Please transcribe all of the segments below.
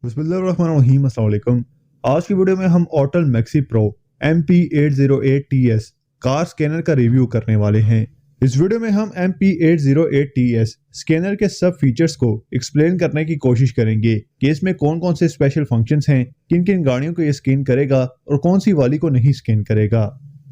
बिस्मिल्लाहिर्रहमानिर्रहीम। अस्सलाम वालेकुम। आज की वीडियो में हम Autel maxi pro MP808TS car scanner का रिव्यू करने वाले हैं। इस वीडियो में हम MP808TS स्कैनर के सब फीचर्स को एक्सप्लेन करने की कोशिश करेंगे कि इसमें कौन कौन से स्पेशल फंक्शंस हैं, किन किन गाड़ियों को ये स्कैन करेगा और कौन सी वाली को नहीं स्कैन करेगा।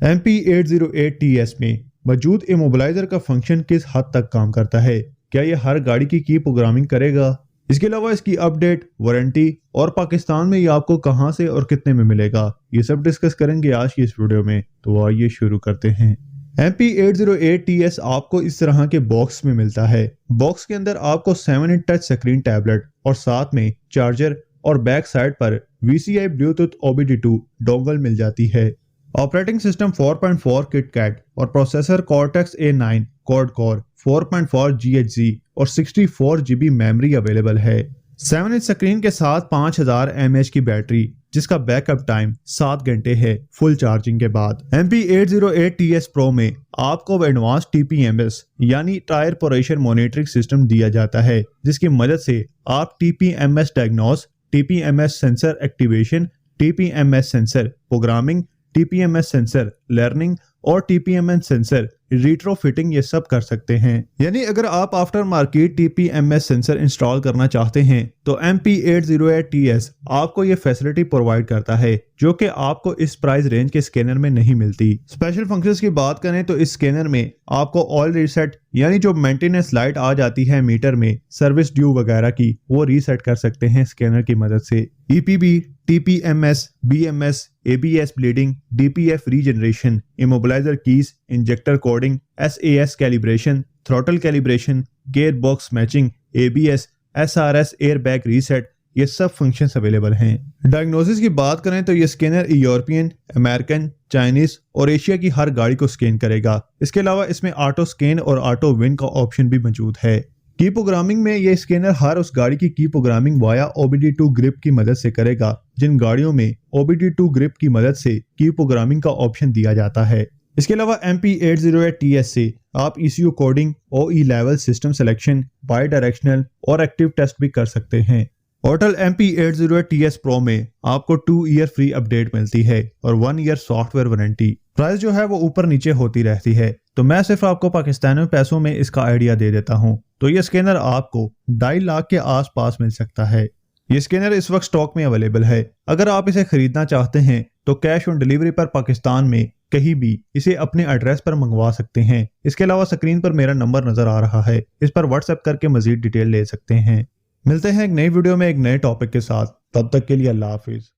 MP808TS में मौजूद इमोबिलाइजर का फंक्शन किस हद तक काम करता है, क्या ये हर गाड़ी की प्रोग्रामिंग करेगा, इसके अलावा इसकी अपडेट, वारंटी और पाकिस्तान में ये आपको कहां से और कितने में मिलेगा, ये सब डिस्कस करेंगे आज की इस वीडियो में। तो आइए शुरू करते हैं। MP808TS आपको इस तरह के बॉक्स में मिलता है। बॉक्स के अंदर आपको 7-inch टच स्क्रीन टैबलेट और साथ में चार्जर और बैक साइड पर VCI ब्लूटूथ OBD2 डोंगल मिल जाती है। ऑपरेटिंग सिस्टम 4.4 KitKat और processor Cortex A9 quad core 4.4 GHz और 64 GB मेमोरी अवेलेबल है। 7-inch स्क्रीन के साथ 5000 mAh की बैटरी, जिसका बैकअप टाइम 7 घंटे है फुल चार्जिंग के बाद। MP808TS Pro में आपको एडवांस TPMS यानी टायर प्रेशर मॉनिटरिंग सिस्टम दिया जाता है, जिसकी मदद से आप TPMS diagnose, TPMS sensor activation, TPMS sensor programming, TPMS sensor learning और TPMS सेंसर रिट्रोफिटिंग ये सब कर सकते हैं। यानी अगर आप after market TPMS sensor install करना चाहते हैं तो MP808TS आपको ये फैसिलिटी प्रोवाइड करता है, जो कि आपको इस प्राइस रेंज के स्कैनर में नहीं मिलती। स्पेशल फंक्शंस की बात करें तो इस स्कैनर में आपको ऑयल रीसेट यानी जो मेंटेनेंस लाइट आ जाती है मीटर में सर्विस ड्यू वगैरह की, वो रीसेट कर सकते हैं स्कैनर की मदद से। EPB, TPMS, BMS, ABS bleeding, DPF regeneration, immobiliser keys, injector coding, SAS calibration, throttle calibration, gear box matching, ABS, SRS airbag reset, ये सब फंक्शंस अवेलेबल हैं। डायग्नोसिस की बात करें तो ये स्कैनर यूरोपियन, अमेरिकन, चाइनीज और एशिया की हर गाड़ी को स्कैन करेगा। इसके अलावा इसमें ऑटो स्कैन और ऑटो विन का ऑप्शन भी मौजूद है। की प्रोग्रामिंग में ये स्कैनर हर उस गाड़ी की प्रोग्रामिंग वाया OBD2 ग्रिप की मदद से करेगा, जिन गाड़ियों में OBD2 ग्रिप की मदद से की प्रोग्रामिंग का ऑप्शन दिया जाता है। इसके अलावा MP808TS से आप ECU coding, OE level system selection, by directional और एक्टिव टेस्ट भी कर सकते हैं। ऑटल MP808TS Pro में आपको 2 ईयर फ्री अपडेट मिलती है और 1 ईयर सॉफ्टवेयर वारंटी। प्राइस जो है वो ऊपर नीचे होती रहती है, तो मैं सिर्फ आपको पाकिस्तानी पैसों में इसका आइडिया दे देता हूं। तो ये स्कैनर आपको 2.5 लाख के आसपास मिल सकता है। ये स्कैनर इस वक्त स्टॉक में अवेलेबल है। अगर आप इसे खरीदना चाहते हैं तो कैश ऑन डिलीवरी पर पाकिस्तान में कहीं भी इसे अपने एड्रेस पर मंगवा सकते हैं। इसके अलावा स्क्रीन पर मेरा नंबर नजर आ रहा है, इस पर व्हाट्सएप करके मजीद डिटेल ले सकते हैं। मिलते हैं एक नई वीडियो में एक नए टॉपिक के साथ, तब तक के लिए अल्लाह हाफिज।